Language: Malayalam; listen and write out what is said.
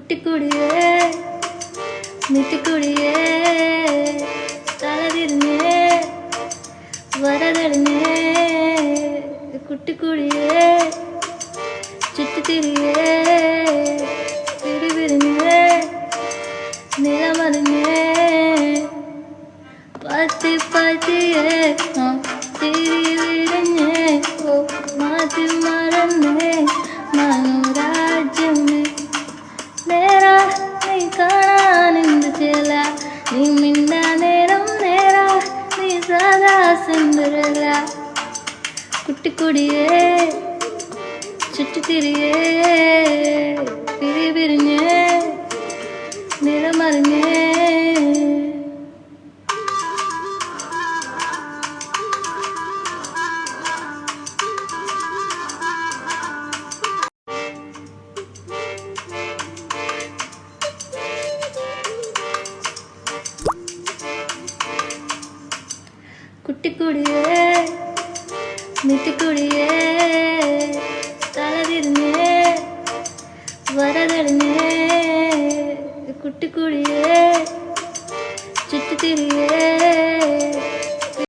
കുട്ടിക്കുടിയേ മിട്ടിക്കുടിയേ തലതിരിഞ്ഞേ വരതെളിഞ്ഞേ കുട്ടിക്കുടിയേ ചുറ്റിത്തിരിയേ തിരിവിരിഞ്ഞേ നിലമറിഞ്ഞേ പത്തി പതിയെ തിരിവിരിഞ്ഞേ ഓ മാറ്റി മറന്നേ മനോരാജ്യമേ നേരാ നീ കാണാനെന്ത് ചില നീ മിണ്ടാ നേരം നേരാ നീ സാധാ സിന്ദുരല്ല കുട്ടിക്കുടിയേ ചുറ്റിത്തിരിയേ തിരിവിരിഞ്ഞേ നിലമറിഞ്ഞേ കുട്ടിക്കുടിയേ മിട്ടിക്കുടിയേ തലതിരിഞ്ഞേ വരതെളിഞ്ഞേ കുട്ടിക്കുടിയേ ചുറ്റിത്തിരിയേ